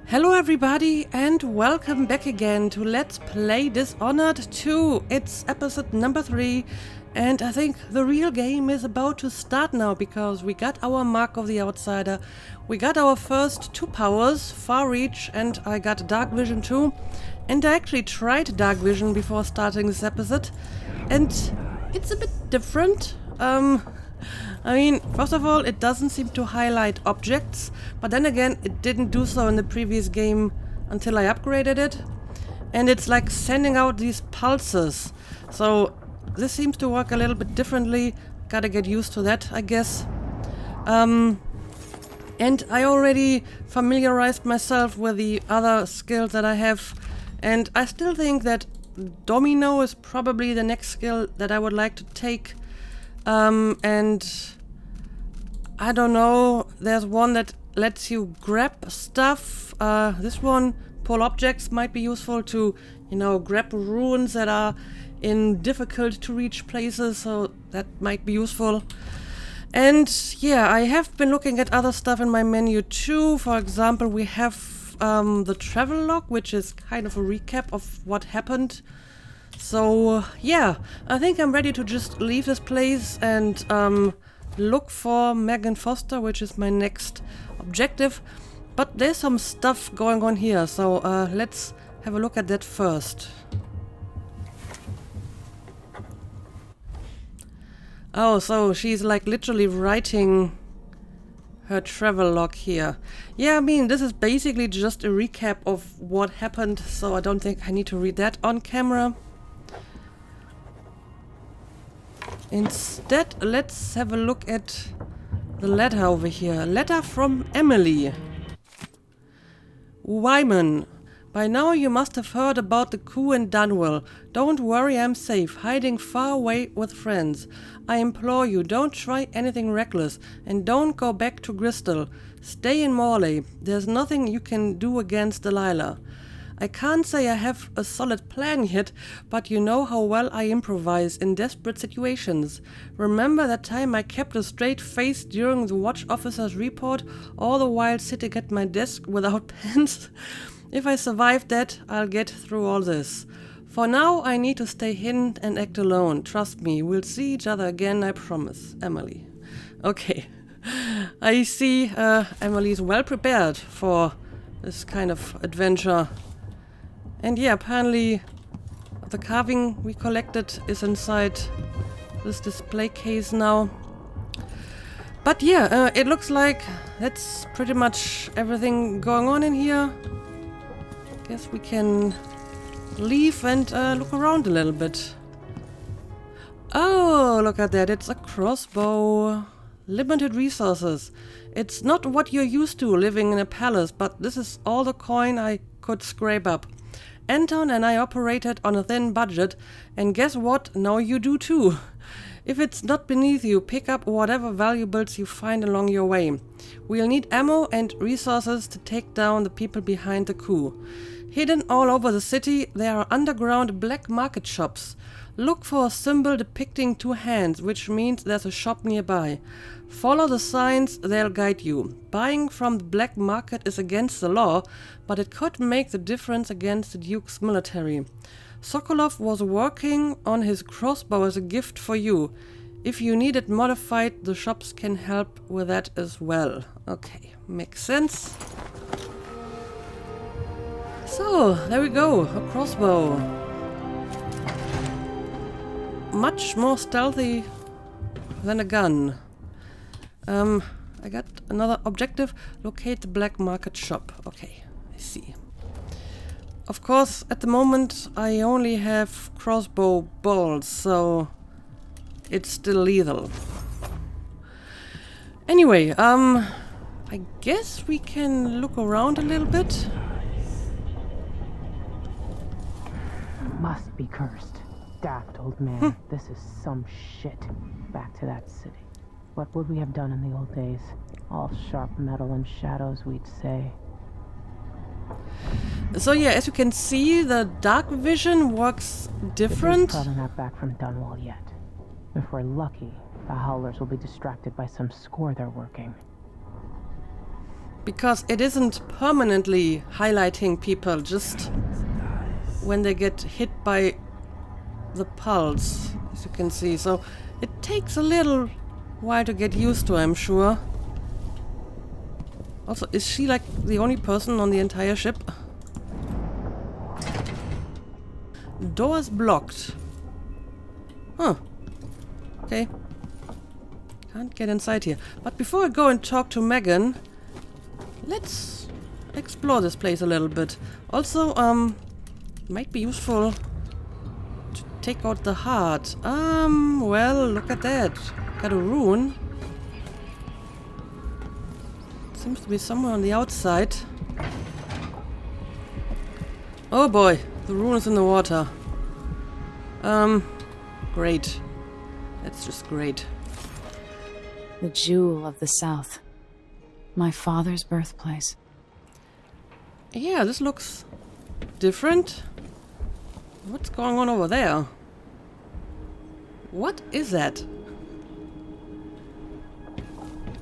Hello everybody and welcome back again to Let's Play Dishonored 2. It's episode number 3 and I think the real game is about to start now because we got our Mark of the Outsider, we got our first 2 powers, Far Reach, and I got Dark Vision too. And I actually tried Dark Vision before starting this episode and it's a bit different. I mean, first of all, it doesn't seem to highlight objects, but then again, it didn't do so in the previous game until I upgraded it. And it's like sending out these pulses. So this seems to work a little bit differently. Gotta get used to that, I guess. And I already familiarized myself with the other skills that I have. And I still think that Domino is probably the next skill that I would like to take. And I don't know, there's one that lets you grab stuff. This one, pull objects, might be useful to, grab ruins that are in difficult to reach places, so that might be useful. And yeah, I have been looking at other stuff in my menu too. For example, we have the travel log, which is kind of a recap of what happened. So yeah, I think I'm ready to just leave this place and look for Megan Foster, which is my next objective. But there's some stuff going on here, so let's have a look at that first. Oh, so she's like literally writing her travel log here. Yeah, I mean, this is basically just a recap of what happened, so I don't think I need to read that on camera. Instead, let's have a look at the letter over here. Letter from Emily. Wyman, by now you must have heard about the coup in Dunwell. Don't worry, I'm safe, hiding far away with friends. I implore you, don't try anything reckless, and don't go back to Bristol. Stay in Morley. There's nothing you can do against Delilah. I can't say I have a solid plan yet, but you know how well I improvise in desperate situations. Remember that time I kept a straight face during the watch officer's report, all the while sitting at my desk without pens? If I survive that, I'll get through all this. For now, I need to stay hidden and act alone. Trust me, we'll see each other again, I promise. Emily. Okay. I see Emily's well prepared for this kind of adventure. And yeah, apparently the carving we collected is inside this display case now. But yeah, it looks like that's pretty much everything going on in here. Guess we can leave and look around a little bit. Oh, look at that, it's a crossbow. Limited resources. It's not what you're used to living in a palace, but this is all the coin I could scrape up. Anton and I operated on a thin budget, and guess what? Now you do too. If it's not beneath you, pick up whatever valuables you find along your way. We'll need ammo and resources to take down the people behind the coup. Hidden all over the city, there are underground black market shops. Look for a symbol depicting 2 hands, which means there's a shop nearby. Follow the signs, they'll guide you. Buying from the black market is against the law, but it could make the difference against the Duke's military. Sokolov was working on his crossbow as a gift for you. If you need it modified, the shops can help with that as well. Okay, makes sense. So, there we go, a crossbow. Much more stealthy than a gun. I got another objective. Locate the black market shop. Okay, I see. Of course, at the moment I only have crossbow bolts, so it's still lethal. Anyway, I guess we can look around a little bit. Must be cursed. Daft old man. This is some shit. Back to that city. What would we have done in the old days? All sharp metal and shadows, we'd say. So yeah, as you can see, the dark vision works different. We're probably not back from Dunwall yet. If we're lucky, the Howlers will be distracted by some score they're working. because it isn't permanently highlighting people just when they get hit by the pulse, as you can see. So it takes a little while to get used to, I'm sure. Also, is she like the only person on the entire ship? Doors blocked. Huh. Okay. Can't get inside here. But before I go and talk to Megan, let's explore this place a little bit. Also, might be useful to take out the heart. Well, look at that. Got a rune. Seems to be somewhere on the outside. Oh boy, the rune is in the water. Great. That's just great. The jewel of the South. My father's birthplace. Yeah, this looks different. What's going on over there? What is that?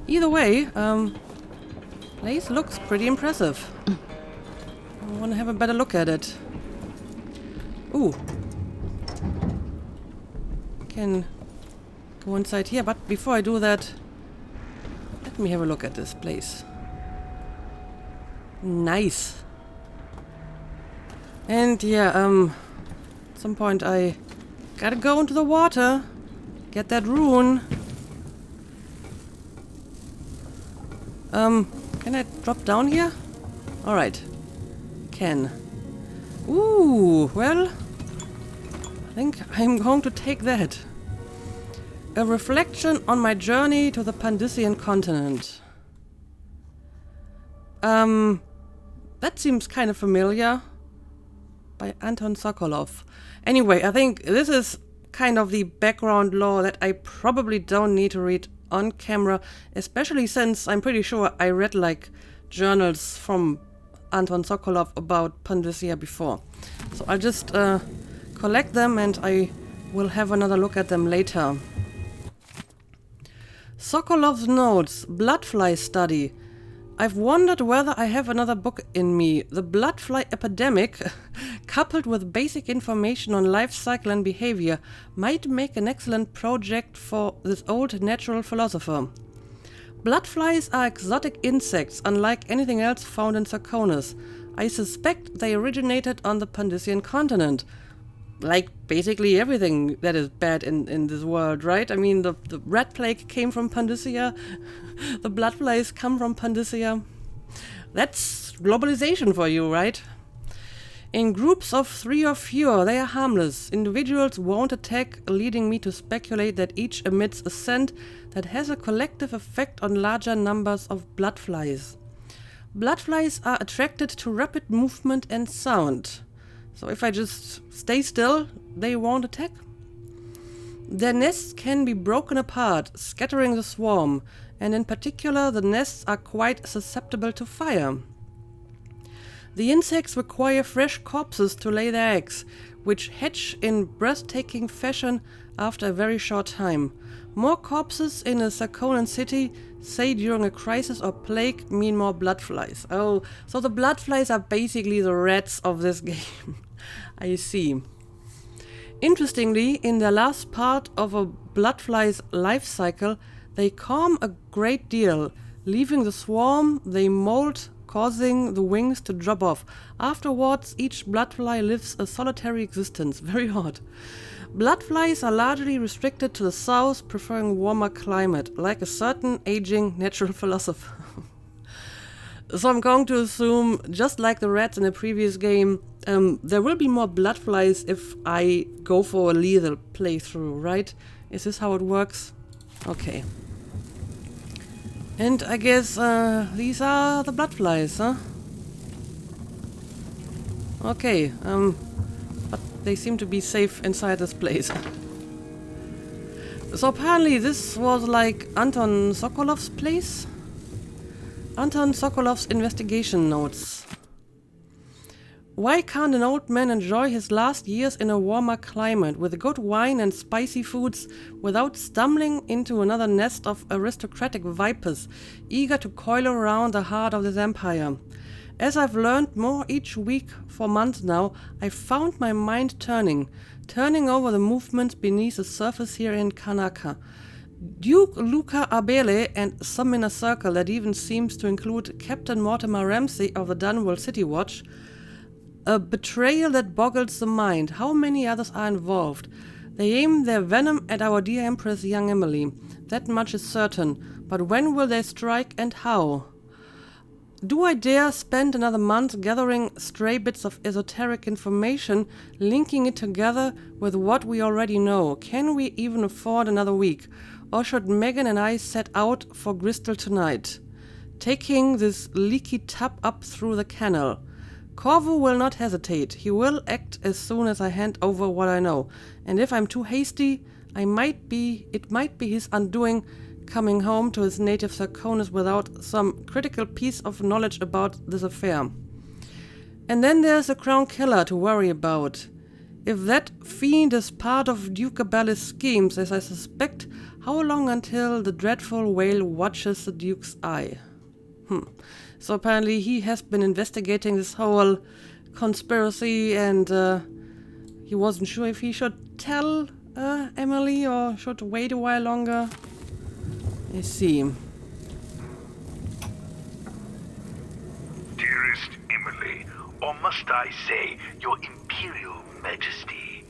Either way, place looks pretty impressive. I want to have a better look at it. Ooh. Can go inside here, but before I do that, let me have a look at this place. Nice. And yeah, at some point I gotta go into the water, get that rune. Can I drop down here? Alright. Can. Ooh, well, I think I'm going to take that. A reflection on my journey to the Pandician continent. That seems kind of familiar. By Anton Sokolov. Anyway, I think this is kind of the background lore that I probably don't need to read on camera, especially since I'm pretty sure I read like journals from Anton Sokolov about Pandysia before. So I'll just collect them and I will have another look at them later. Sokolov's notes, bloodfly study. I've wondered whether I have another book in me. The bloodfly epidemic, coupled with basic information on life cycle and behavior, might make an excellent project for this old natural philosopher. Bloodflies are exotic insects, unlike anything else found in Sarkonis. I suspect they originated on the Pandician continent. Like basically everything that is bad in this world, right? I mean, the rat plague came from Pandysia. The bloodflies come from Pandysia. That's globalization for you, right? In groups of 3 or fewer, they are harmless. Individuals won't attack, leading me to speculate that each emits a scent that has a collective effect on larger numbers of bloodflies. Bloodflies are attracted to rapid movement and sound. So if I just stay still, they won't attack. Their nests can be broken apart, scattering the swarm, and in particular the nests are quite susceptible to fire. The insects require fresh corpses to lay their eggs, which hatch in breathtaking fashion after a very short time. More corpses in a Sarkonan city, say during a crisis or plague, mean more bloodflies. Oh, so the bloodflies are basically the rats of this game. I see. Interestingly, in the last part of a bloodfly's life cycle, they calm a great deal. Leaving the swarm, they molt, causing the wings to drop off. Afterwards, each bloodfly lives a solitary existence. Very odd. Bloodflies are largely restricted to the south, preferring warmer climate, like a certain aging natural philosopher. So I'm going to assume, just like the rats in the previous game, there will be more bloodflies if I go for a lethal playthrough, right? Is this how it works? Okay. And I guess these are the bloodflies, huh? Okay, but they seem to be safe inside this place. So apparently this was like Anton Sokolov's place? Anton Sokolov's investigation notes. Why can't an old man enjoy his last years in a warmer climate with good wine and spicy foods without stumbling into another nest of aristocratic vipers eager to coil around the heart of this empire? As I've learned more each week for months now, I've found my mind turning over the movements beneath the surface here in Karnaca. Duke Luca Abele and some inner circle that even seems to include Captain Mortimer Ramsay of the Dunwall City Watch. A betrayal that boggles the mind. How many others are involved? They aim their venom at our dear Empress, young Emily. That much is certain. But when will they strike and how? Do I dare spend another month gathering stray bits of esoteric information, linking it together with what we already know? Can we even afford another week? Or should Megan and I set out for Bristol tonight, taking this leaky tub up through the canal? Corvo will not hesitate. He will act as soon as I hand over what I know. And if I'm too hasty, it might be his undoing, coming home to his native Sarkonis without some critical piece of knowledge about this affair. And then there's the Crown Killer to worry about. If that fiend is part of Duke Abele's schemes, as I suspect, how long until the dreadful whale watches the Duke's eye? So apparently he has been investigating this whole conspiracy, and he wasn't sure if he should tell Emily or should wait a while longer. Let's see. Dearest Emily, or must I say, Your Imperial Majesty,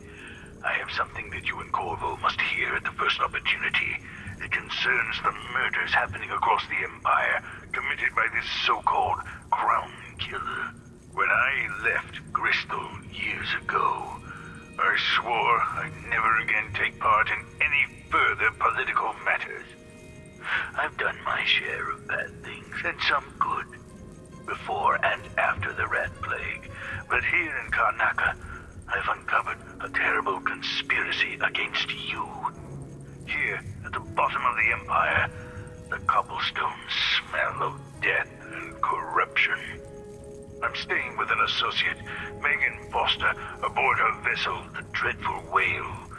I have something that you and Corvo must hear at the first opportunity. It concerns the murders happening across the Empire, committed by this so-called Crown Killer. When I left Bristol years ago, I swore I'd never again take part in any further political matters. I've done my share of bad things, and some good, before and after the Rat Plague. But here in Karnaka, I've uncovered a terrible conspiracy against you. Here, at the bottom of the Empire, the cobblestones smell of death and corruption. I'm staying with an associate, Megan Foster, aboard her vessel, the Dreadful Whale.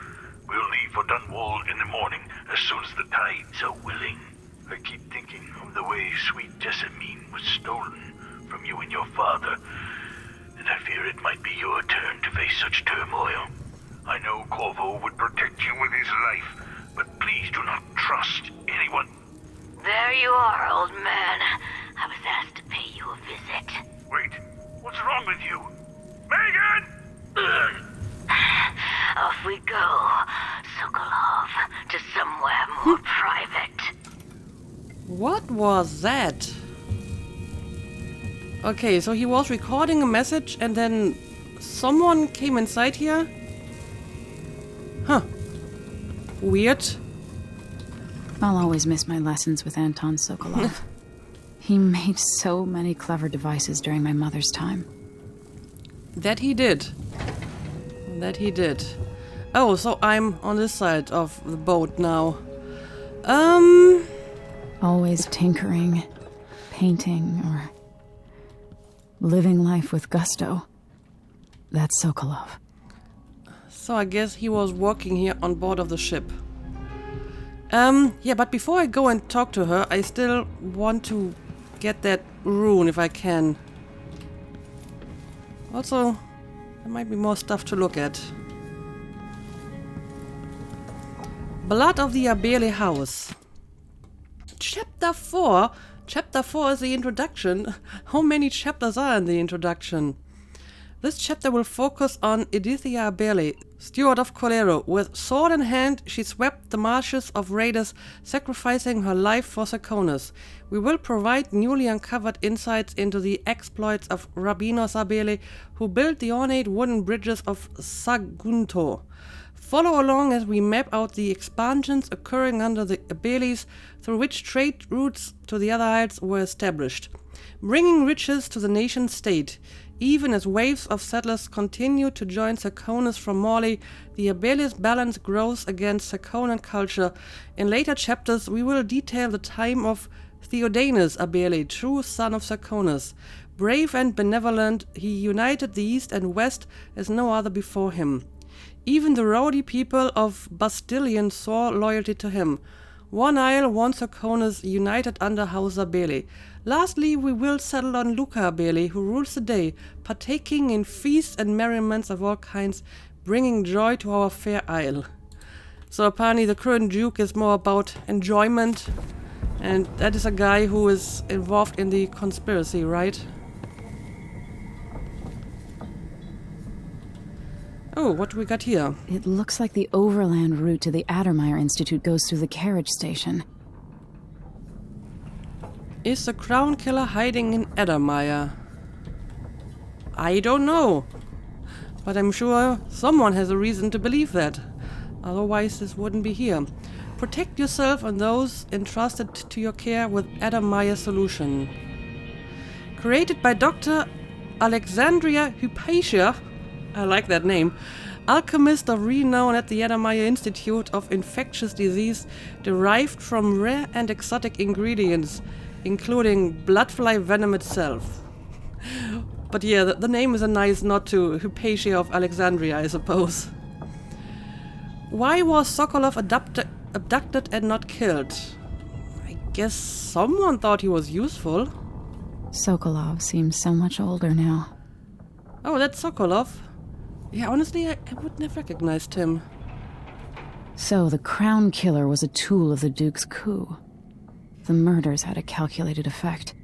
We'll leave for Dunwall in the morning, as soon as the tides are willing. I keep thinking of the way sweet Jessamine was stolen from you and your father, and I fear it might be your turn to face such turmoil. I know Corvo would protect you with his life, but please do not trust anyone. There you are, old man. I was asked to pay you a visit. Wait, what's wrong with you? Megan! Off we go, Sokolov, to somewhere more private. What was that? Okay, so he was recording a message and then someone came inside here? Huh. Weird. I'll always miss my lessons with Anton Sokolov. He made so many clever devices during my mother's time. That he did. That he did. Oh, so I'm on this side of the boat now. Always tinkering, painting, or living life with gusto. That's Sokolov. So I guess he was working here on board of the ship. Yeah, but before I go and talk to her, I still want to get that rune if I can. Also, there might be more stuff to look at. Blood of the Abele House. Chapter 4? Chapter 4 is the introduction. How many chapters are in the introduction? This chapter will focus on Edithia Abele, steward of Colero. With sword in hand, she swept the marshes of raiders, sacrificing her life for Sarkonis. We will provide newly uncovered insights into the exploits of Rabinos Abele, who built the ornate wooden bridges of Sagunto. Follow along as we map out the expansions occurring under the Abeles, through which trade routes to the other isles were established, bringing riches to the nation-state. Even as waves of settlers continue to join Sarkonis from Morley, the Abeles' balance grows against Sarkonan culture. In later chapters, we will detail the time of Theodanes Abele, true son of Sarkonis. Brave and benevolent, he united the East and West as no other before him. Even the rowdy people of Bastilion swore loyalty to him. One Isle, one Sarkonis, united under House Abele. Lastly, we will settle on Luca Abele, who rules the day, partaking in feasts and merriments of all kinds, bringing joy to our fair isle. So apparently the current Duke is more about enjoyment, and that is a guy who is involved in the conspiracy, right? Oh, what do we got here? It looks like the overland route to the Addermeyer Institute goes through the carriage station. Is the Crown Killer hiding in Addermeyer? I don't know. But I'm sure someone has a reason to believe that. Otherwise this wouldn't be here. Protect yourself and those entrusted to your care with Addermeyer Solution. Created by Dr. Alexandria Hypatia, I like that name, alchemist of renown at the Addermeyer Institute of Infectious Disease, derived from rare and exotic ingredients, including bloodfly venom itself. But yeah, the name is a nice nod to Hypatia of Alexandria, I suppose. Why was Sokolov abducted and not killed? I guess someone thought he was useful. Sokolov seems so much older now. Oh, that's Sokolov. Yeah, honestly, I wouldn't have recognized him. So the Crown Killer was a tool of the Duke's coup. The murders had a calculated effect.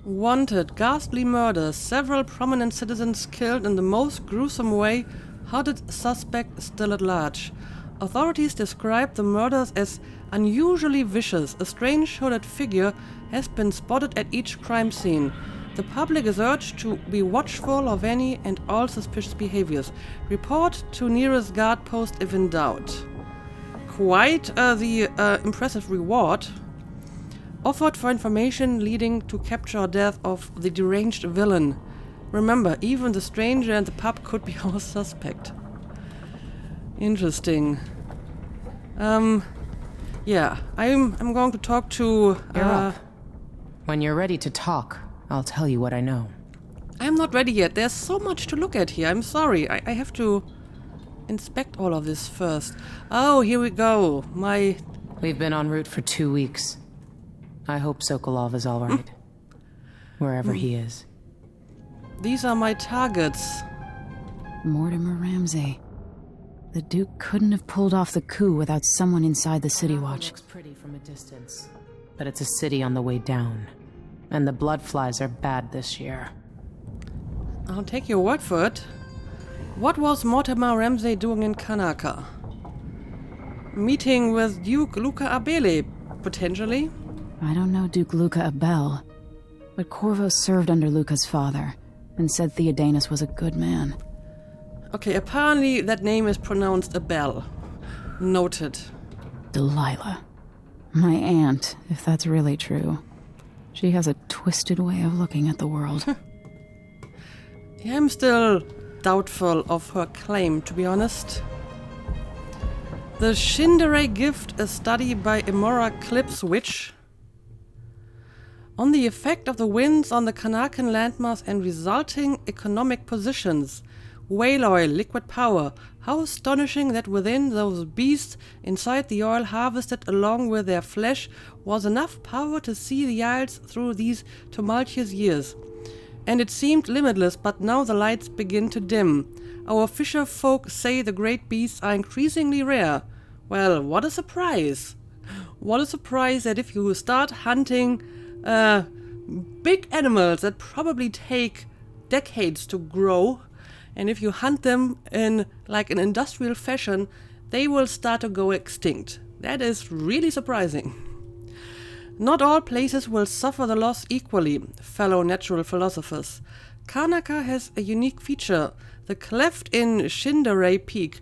Wanted, ghastly murders, several prominent citizens killed in the most gruesome way, hooded suspect still at large. Authorities describe the murders as unusually vicious. A strange hooded figure has been spotted at each crime scene. The public is urged to be watchful of any and all suspicious behaviors. Report to nearest guard post if in doubt. Quite the impressive reward. Offered for information leading to capture or death of the deranged villain. Remember, even the stranger and the pub could be our suspect. Interesting. Yeah, I'm going to talk to... You're up. When you're ready to talk, I'll tell you what I know. I'm not ready yet. There's so much to look at here. I'm sorry. I have to inspect all of this first. Oh, here we go. We've been en route for 2 weeks. I hope Sokolov is all right. Wherever he is. These are my targets. Mortimer Ramsey. The Duke couldn't have pulled off the coup without someone inside the City Watch. Looks pretty from a distance, but it's a city on the way down. And the bloodflies are bad this year. I'll take your word for it. What was Mortimer Ramsey doing in Karnaca? Meeting with Duke Luca Abele, potentially? I don't know Duke Luca Abel, but Corvo served under Luca's father and said Theodanes was a good man. Okay, apparently that name is pronounced Abel. Noted. Delilah. My aunt, if that's really true. She has a twisted way of looking at the world. Yeah, I'm still doubtful of her claim, to be honest. The Shindere Gift, a study by Emora Clips Witch. On the effect of the winds on the Karnacan landmass and resulting economic positions. Whale oil, liquid power. How astonishing that within those beasts, inside the oil harvested along with their flesh, was enough power to see the Isles through these tumultuous years. And it seemed limitless, but now the lights begin to dim. Our fisher folk say the great beasts are increasingly rare. Well, what a surprise. What a surprise that if you start hunting big animals that probably take decades to grow, and if you hunt them in like an industrial fashion, they will start to go extinct. That is really surprising. Not all places will suffer the loss equally, fellow natural philosophers. Karnaca has a unique feature, the cleft in Shindere Peak,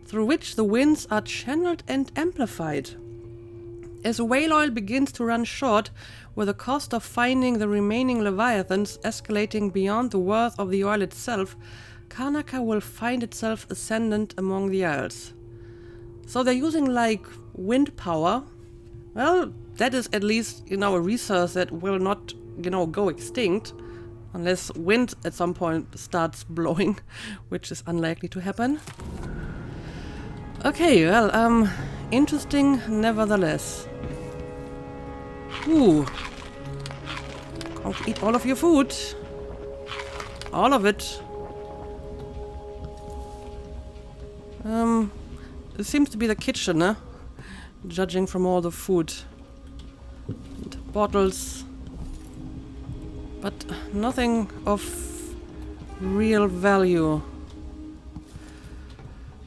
through which the winds are channeled and amplified. As whale oil begins to run short, with the cost of finding the remaining leviathans escalating beyond the worth of the oil itself, Karnaca will find itself ascendant among the Isles. So they're using like wind power. Well, that is at least, you know, a resource that will not, you know, go extinct unless wind at some point starts blowing, which is unlikely to happen. Okay, well, interesting nevertheless. Ooh. Can't eat all of your food. All of it. It seems to be the kitchen, huh? Judging from all the food. And bottles. But nothing of real value.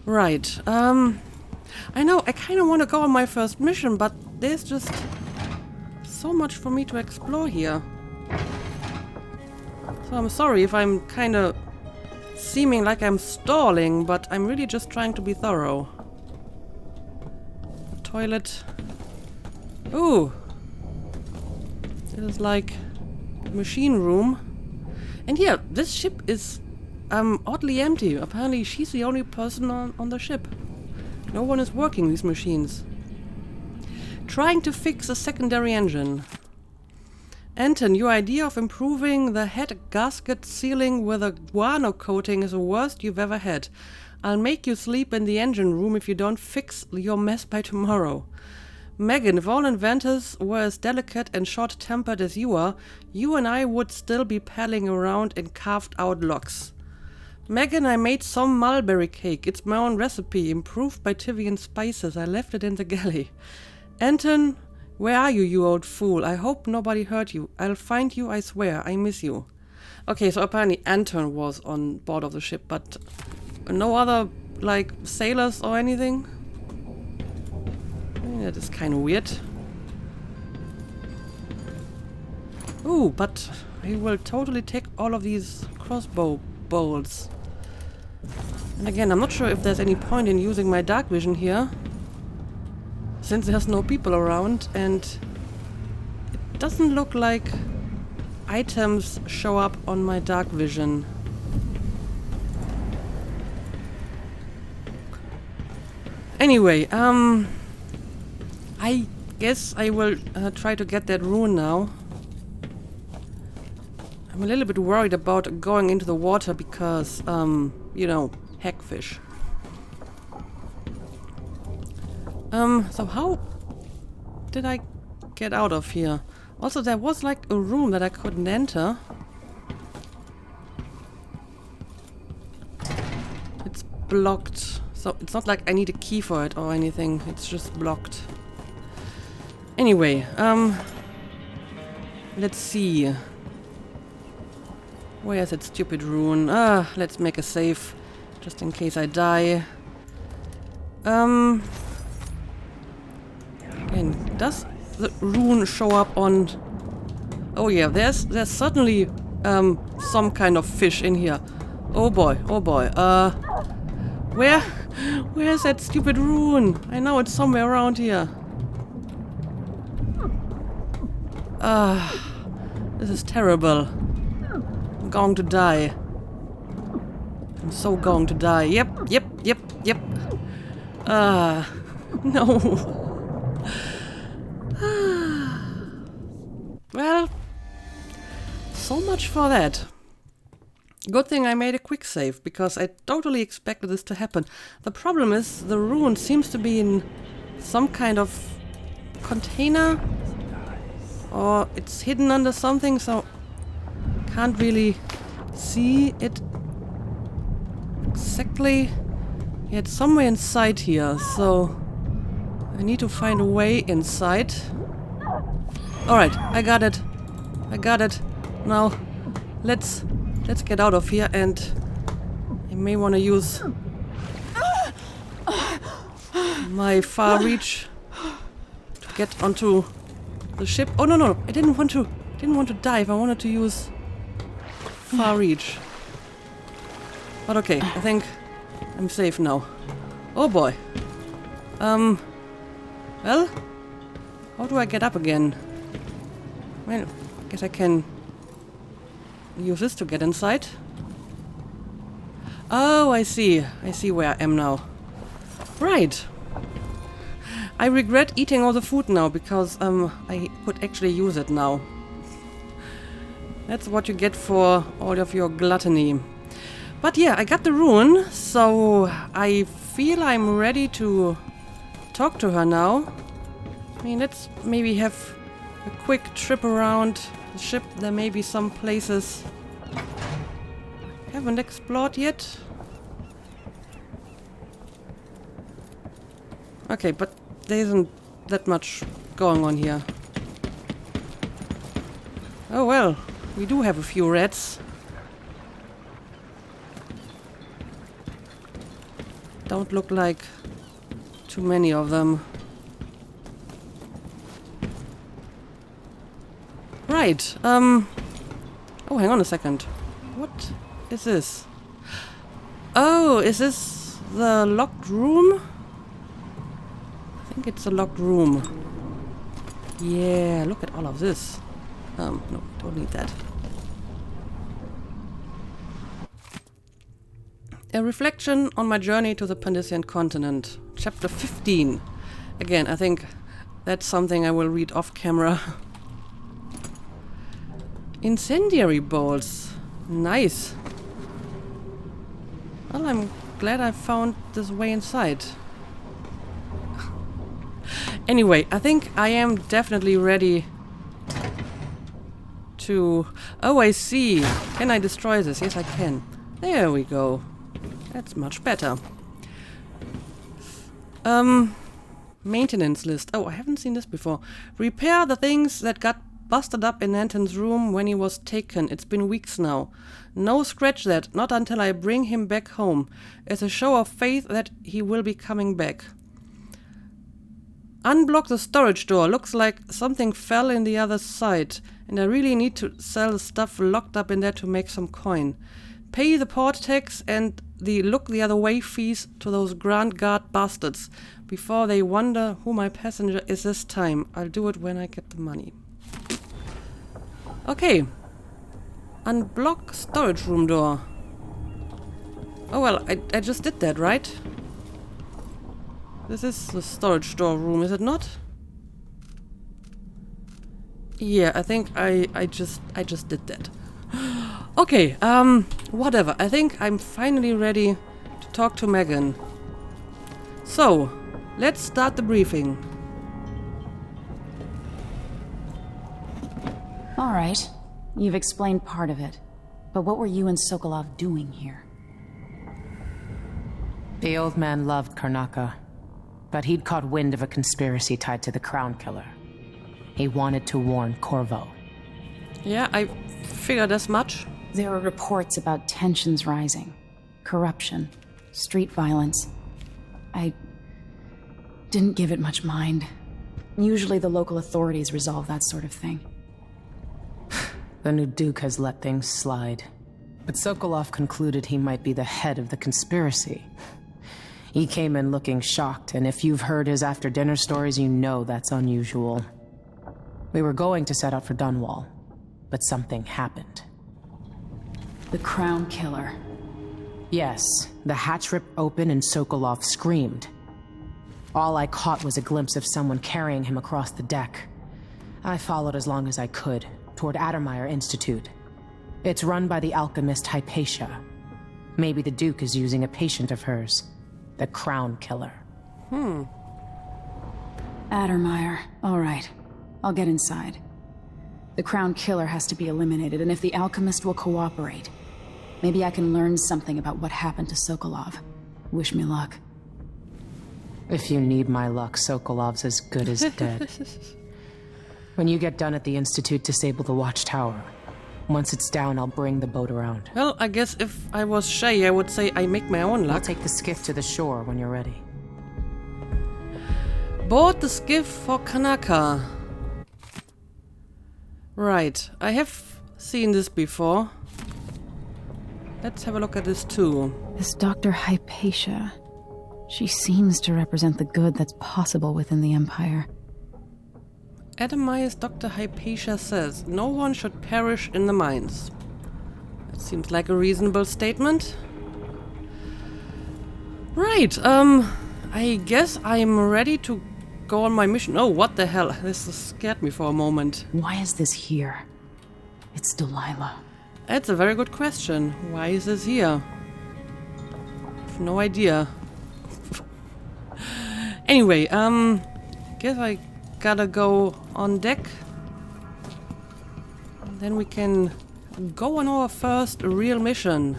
Right. I know, I kind of want to go on my first mission, but there's just so much for me to explore here. So I'm sorry if I'm kind of seeming like I'm stalling, but I'm really just trying to be thorough. A toilet. Ooh. This is like machine room. And yeah, this ship is oddly empty. Apparently she's the only person on the ship. No one is working these machines. Trying to fix a secondary engine. Anton, your idea of improving the head gasket sealing with a guano coating is the worst you've ever had. I'll make you sleep in the engine room if you don't fix your mess by tomorrow. Megan, if all inventors were as delicate and short-tempered as you are, you and I would still be paddling around in carved-out logs. Megan, I made some mulberry cake. It's my own recipe, improved by Tivian spices. I left it in the galley. Anton, where are you, you old fool? I hope nobody hurt you. I'll find you, I swear. I miss you. Okay, so apparently Anton was on board of the ship, but no other, like, sailors or anything? Yeah, that is kind of weird. Ooh, but I will totally take all of these crossbow bolts. And again, I'm not sure if there's any point in using my dark vision here, since there's no people around, and it doesn't look like items show up on my dark vision. Anyway, I guess I will try to get that rune now. I'm a little bit worried about going into the water because, you know, hackfish. So how did I get out of here? Also, there was like a room that I couldn't enter. It's blocked. So it's not like I need a key for it or anything. It's just blocked. Anyway, let's see. Where is that stupid rune? Let's make a save, just in case I die. And does the rune show up on... Oh yeah, there's certainly some kind of fish in here. Oh boy, oh boy. Where's that stupid rune? I know it's somewhere around here. This is terrible. I'm going to die. I'm so going to die. Yep. No. Well, so much for that. Good thing I made a quick save, because I totally expected this to happen. The problem is, the rune seems to be in some kind of container, or it's hidden under something, so can't really see it exactly. Yeah, it's somewhere inside here, so I need to find a way inside. Alright, I got it. Now, let's get out of here, and I may want to use my far reach to get onto the ship. Oh no, I didn't want to dive. I wanted to use far reach. But okay, I think I'm safe now. Oh boy. Well, how do I get up again? Well, I guess I can use this to get inside. Oh, I see. I see where I am now. Right. I regret eating all the food now because I could actually use it now. That's what you get for all of your gluttony. But yeah, I got the rune, so I feel I'm ready to talk to her now. I mean, let's maybe have a quick trip around the ship. There may be some places I haven't explored yet. Okay, but there isn't that much going on here. Oh well, we do have a few rats. Don't look like too many of them. Right, oh, hang on a second. What is this? Oh, is this the locked room? I think it's a locked room. Yeah, look at all of this. No, don't need that. A reflection on my journey to the Pandician continent. Chapter 15. Again, I think that's something I will read off camera. Incendiary bolts. Nice. Well, I'm glad I found this way inside. Anyway, I think I am definitely ready to... Oh, I see. Can I destroy this? Yes, I can. There we go. That's much better. Maintenance list. Oh, I haven't seen this before. Repair the things that got busted up in Anton's room when he was taken. It's been weeks now. No, scratch that. Not until I bring him back home. As a show of faith that he will be coming back. Unblock the storage door. Looks like something fell in the other side. And I really need to sell the stuff locked up in there to make some coin. Pay the port tax and the look the other way fees to those Grand Guard bastards. Before they wonder who my passenger is this time. I'll do it when I get the money. Okay. Unblock storage room door. Oh well, I just did that, right? This is the storage door room, is it not? Yeah, I think I just did that. Okay, whatever. I think I'm finally ready to talk to Megan. So, let's start the briefing. All right. You've explained part of it. But what were you and Sokolov doing here? The old man loved Karnaka, but he'd caught wind of a conspiracy tied to the Crown Killer. He wanted to warn Corvo. Yeah, I figured as much. There were reports about tensions rising, corruption, street violence. I didn't give it much mind. Usually the local authorities resolve that sort of thing. The new Duke has let things slide. But Sokolov concluded he might be the head of the conspiracy. He came in looking shocked, and if you've heard his after-dinner stories, you know that's unusual. We were going to set out for Dunwall, but something happened. The Crown Killer. Yes, the hatch ripped open and Sokolov screamed. All I caught was a glimpse of someone carrying him across the deck. I followed as long as I could, toward Addermeyer Institute. It's run by the alchemist Hypatia. Maybe the Duke is using a patient of hers, the Crown Killer. Addermeyer. All right. I'll get inside. The Crown Killer has to be eliminated, and if the alchemist will cooperate, maybe I can learn something about what happened to Sokolov. Wish me luck. If you need my luck, Sokolov's as good as dead. When you get done at the Institute, disable the watchtower. Once it's down, I'll bring the boat around. Well, I guess if I was shy, I would say I make my own luck. I'll take the skiff to the shore when you're ready. Board the skiff for Karnaca. Right, I have seen this before. Let's have a look at this too. This Dr. Hypatia. She seems to represent the good that's possible within the Empire. Addermeyer's Dr. Hypatia says, no one should perish in the mines. That seems like a reasonable statement. Right, I guess I'm ready to go on my mission. Oh, what the hell? This scared me for a moment. Why is this here? It's Delilah. That's a very good question. Why is this here? I've no idea. Anyway, guess I gotta go on deck. And then we can go on our first real mission.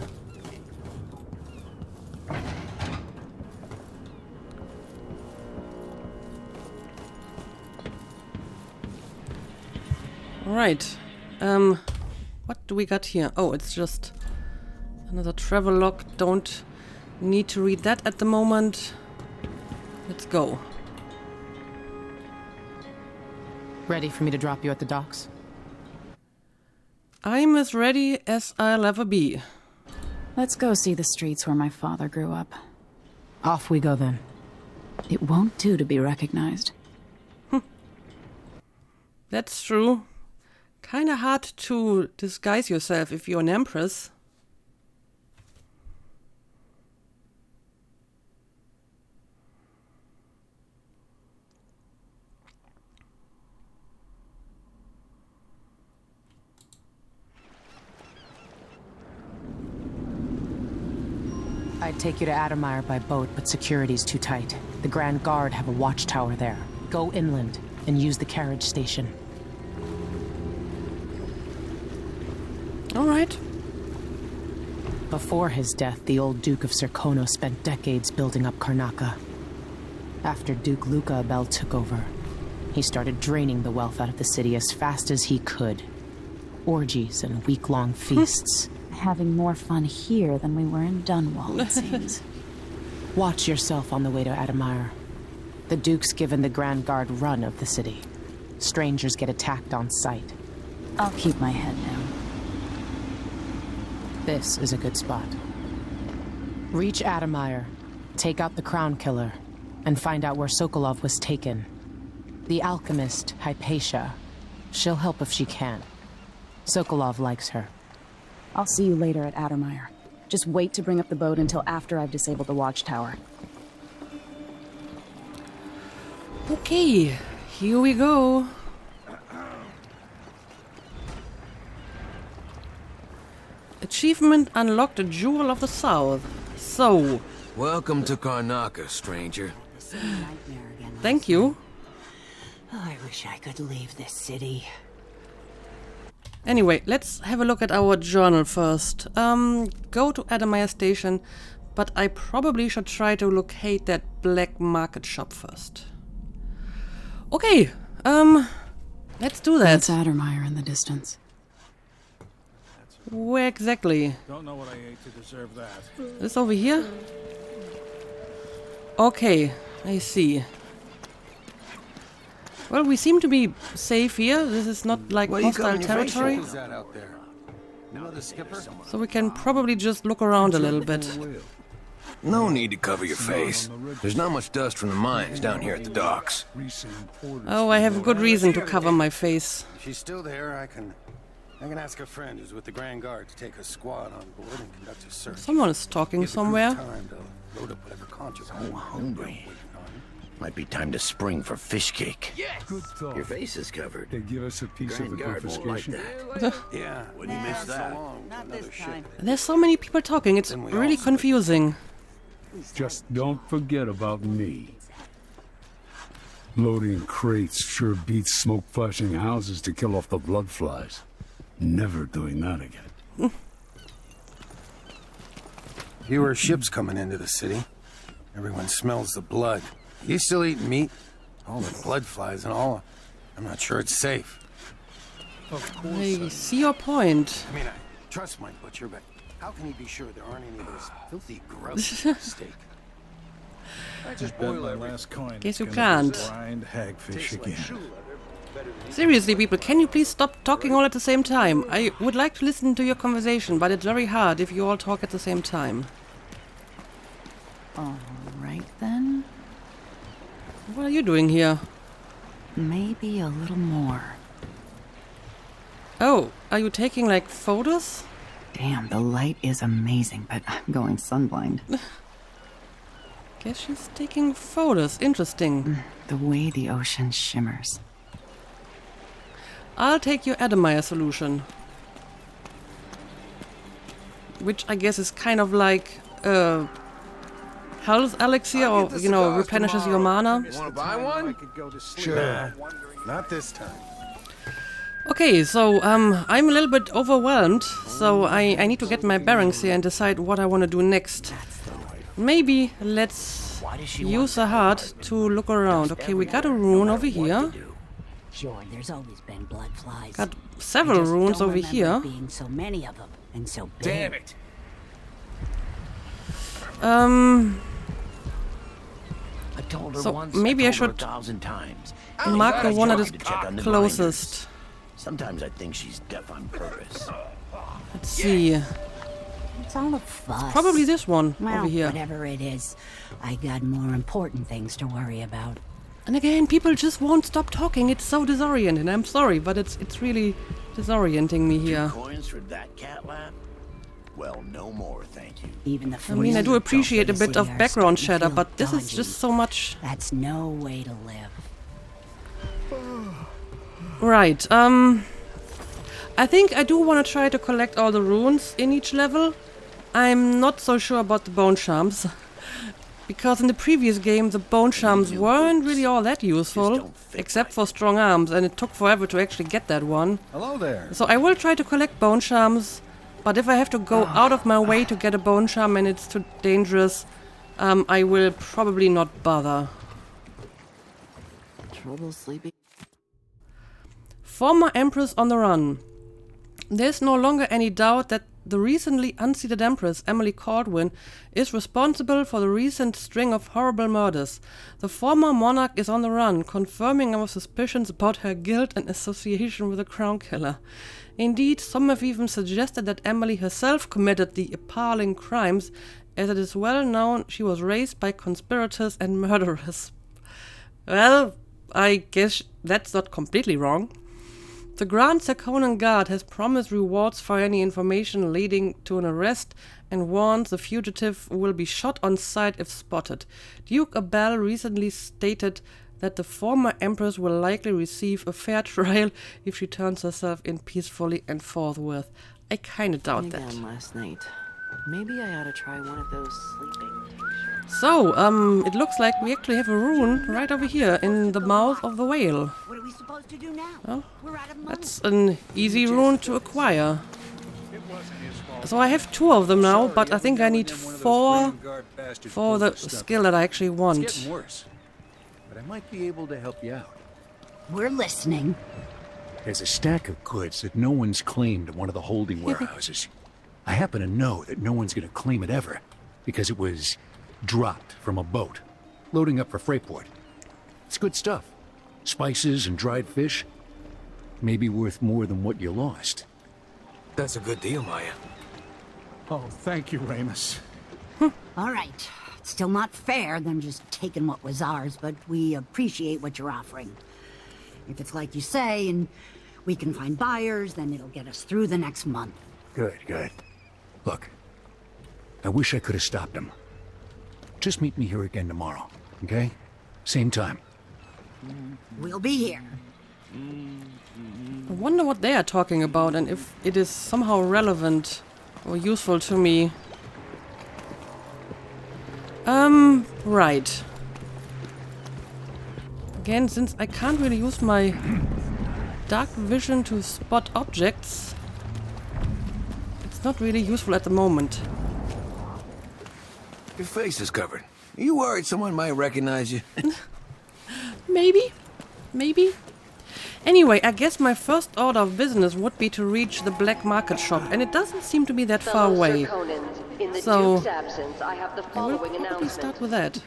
Alright. What do we got here? Oh, it's just another travel log. Don't need to read that at the moment. Let's go. Ready for me to drop you at the docks? I'm as ready as I'll ever be. Let's go see the streets where my father grew up. Off we go then. It won't do to be recognized. That's true. Kinda hard to disguise yourself if you're an empress. I'd take you to Addermire by boat, but security's too tight. The Grand Guard have a watchtower there. Go inland and use the carriage station. Alright. Before his death, the old Duke of Serkonos spent decades building up Karnaca. After Duke Luca Abel took over, he started draining the wealth out of the city as fast as he could. Orgies and week-long feasts. Having more fun here than we were in Dunwall, it seems. Watch yourself on the way to Addermire. The Duke's given the Grand Guard run of the city. Strangers get attacked on sight. I'll keep my head down. This is a good spot. Reach Addermire, take out the Crown Killer, and find out where Sokolov was taken. The alchemist, Hypatia. She'll help if she can. Sokolov likes her. I'll see you later at Addermire. Just wait to bring up the boat until after I've disabled the watchtower. Okay, here we go. Achievement unlocked, a Jewel of the South. So, Welcome to Karnaka, stranger. thank you. Oh, I wish I could leave this city. Anyway, let's have a look at our journal first. Go to Addermire Station, but I probably should try to locate that black market shop first. Okay, let's do that. That's Addermire in the distance. Where exactly? Don't know what I ate to deserve that. This over here? Okay, I see. Well, we seem to be safe here. This is not like hostile territory. So we can probably just look around a little bit. No need to cover your face. There's not much dust from the mines down here at the docks. Oh, I have good reason to cover my face. If she's still there, I can ask a friend who's with the Grand Guard to take a squad on board and conduct a search. Someone is talking Give the crew somewhere. time to load up whatever contraband So hungry. they're waiting on. Might be time to spring for fish cake. Good talk. Your face is covered. They give us a piece Grand of the Guard won't like confiscation. that. Yeah, When you miss so that. long to another ship. There's so many people talking. It's Then we really all- confusing. Just don't forget about me. Loading crates sure beats smoke flashing houses to kill off the blood flies. Never doing that again. Fewer ships coming into the city. Everyone smells the blood. You still eat meat? All the blood flies and all. I'm not sure it's safe. I see your point. I mean, I trust my butcher, but how can he be sure there aren't any of those filthy grubs in the steak? I just boiled my last coin. Guess you Gonna can't. grind hagfish again. Seriously, people, can you please stop talking all at the same time? I would like to listen to your conversation, but it's very hard if you all talk at the same time. All right, then. What are you doing here? Maybe a little more. Oh, are you taking, like, photos? Damn, the light is amazing, but I'm going sunblind. Guess she's taking photos. Interesting. The way the ocean shimmers. I'll take your Adamire solution. Which I guess is kind of like health elixir, or, you know, replenishes your mana. Wanna buy one? Sure. Not this time. Okay, so I'm a little bit overwhelmed, so I need to get my bearings here and decide what I want to do next. Maybe let's use a heart to look around. Okay, we got a rune over here. Sure, there's always been blood flies. Got several runes over here. Being so many of them and so big. Damn it! I told her So once, maybe I told her should 1,000 times. mark the one that is To check on the closest. Sometimes I think she's deaf on purpose. Let's see. It's all a fuss. Probably this one Well, over here. whatever it is, I got more important things to worry about. And again, people just won't stop talking. It's so disorienting. I'm sorry, but it's really disorienting me here. Coins for that cat lap? Well, no more, thank you. Even the I mean, I do appreciate a bit of background chatter, but this is dodgy. just so much. That's no way to live. Right, I think I do want to try to collect all the runes in each level. I'm not so sure about the bone charms. Because in the previous game, the bone charms weren't really all that useful, except for strong arms, and it took forever to actually get that one. Hello there. So I will try to collect bone charms, but if I have to go out of my way to get a bone charm and it's too dangerous, I will probably not bother. Trouble sleeping? Former Empress on the run. There's no longer any doubt that the recently unseated Empress, Emily Caldwin, is responsible for the recent string of horrible murders. The former monarch is on the run, confirming our suspicions about her guilt and association with the Crown Killer. Indeed, some have even suggested that Emily herself committed the appalling crimes, as it is well known she was raised by conspirators and murderers. Well, I guess that's not completely wrong. The Grand Serkonan Guard has promised rewards for any information leading to an arrest and warns the fugitive will be shot on sight if spotted. Duke Abel recently stated that the former Empress will likely receive a fair trial if she turns herself in peacefully and forthwith. I kinda doubt that. Last night. Maybe I ought to try one of those sleeping tinctures. So, it looks like we actually have a rune right over here in the mouth of the whale. What are we supposed to do now? Well, We're out of money. that's an easy rune to acquire. So I have 2 of them now, but I think I need 4 for the skill that I actually It's want. getting worse, but I might be able to help you out. We're listening. There's a stack of goods that no one's claimed in one of the holding warehouses. I happen to know that no one's going to claim it ever, because it was dropped from a boat, loading up for Freightport. It's good stuff. Spices and dried fish. Maybe worth more than what you lost. That's a good deal, Maya. Oh, thank you, Ramus. All right. It's still not fair, them just taking what was ours, but we appreciate what you're offering. If it's like you say, and we can find buyers, then it'll get us through the next month. Good, good. Look, I wish I could have stopped him. Just meet me here again tomorrow, okay? Same time. We'll be here. I wonder what they are talking about and if it is somehow relevant or useful to me. Right. Again, since I can't really use my dark vision to spot objects, it's not really useful at the moment. Your face is covered. Are you worried someone might recognize you? Maybe. Maybe. Anyway, I guess my first order of business would be to reach the black market shop, and it doesn't seem to be that far away. In the So, Duke's absence, I have the I will following probably announcement. start with that.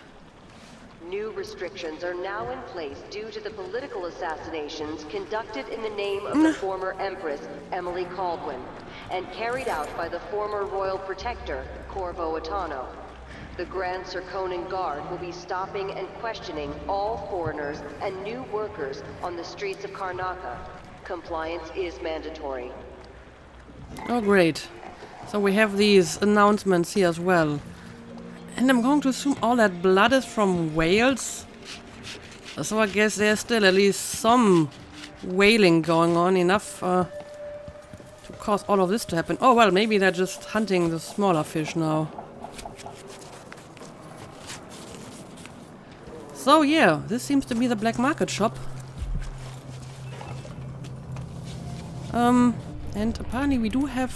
New restrictions are now in place due to the political assassinations conducted in the name of the former Empress, Emily Caldwin, and carried out by the former Royal Protector, Corvo Atano. The Grand Serkonan Guard will be stopping and questioning all foreigners and new workers on the streets of Karnaka. Compliance is mandatory. Oh, great. So we have these announcements here as well. And I'm going to assume all that blood is from whales. So I guess there's still at least some whaling going on, enough to cause all of this to happen. Oh well, maybe they're just hunting the smaller fish now. So yeah, this seems to be the black market shop. And apparently we do have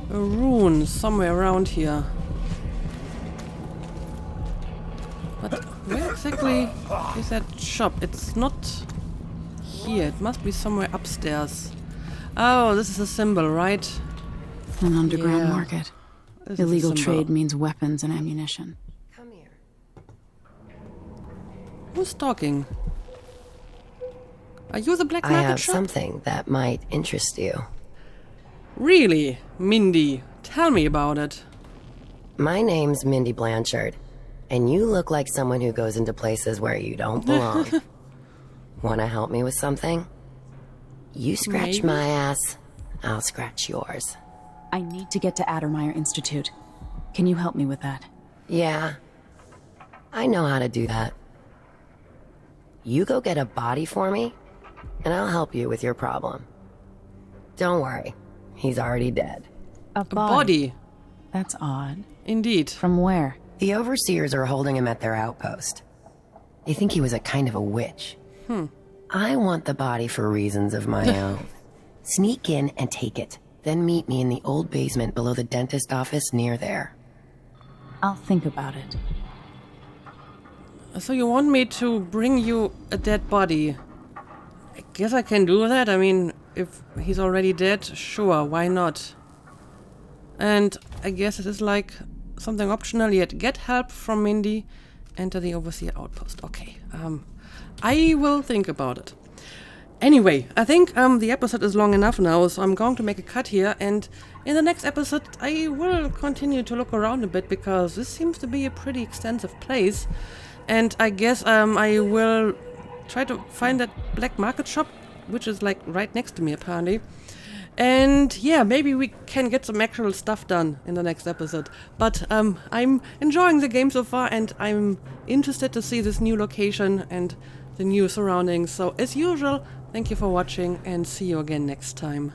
a rune somewhere around here. But where exactly is that shop? It's not here. It must be somewhere upstairs. Oh, this is a symbol, right? An underground Yeah. market. This is a Illegal symbol. trade means weapons and ammunition. Come here. Who's talking? Are you the black I market have shop? something that might interest you. Really? Mindy, tell me about it. My name's Mindy Blanchard, and you look like someone who goes into places where you don't belong. Wanna help me with something? You scratch Maybe. my ass, I'll scratch yours. I need to get to Addermeyer Institute. Can you help me with that? Yeah, I know how to do that. You go get a body for me, and I'll help you with your problem. Don't worry, he's already dead. A Body. That's odd. Indeed. From where? The overseers are holding him at their outpost. They think he was a kind of a witch. I want the body for reasons of my own. Sneak in and take it, then meet me in the old basement below the dentist office near there. I'll think about it. So you want me to bring you a dead body? I guess I can do that. I mean, if he's already dead, sure, why not? And I guess it is like something optional yet. Get help from Mindy. Enter the Overseer outpost. Okay. I will think about it. Anyway, I think the episode is long enough now, so I'm going to make a cut here, and in the next episode I will continue to look around a bit, because this seems to be a pretty extensive place, and I guess I will try to find that black market shop, which is like right next to me apparently. And yeah, maybe we can get some actual stuff done in the next episode. But I'm enjoying the game so far, and I'm interested to see this new location and the new surroundings. So as usual, thank you for watching, and see you again next time.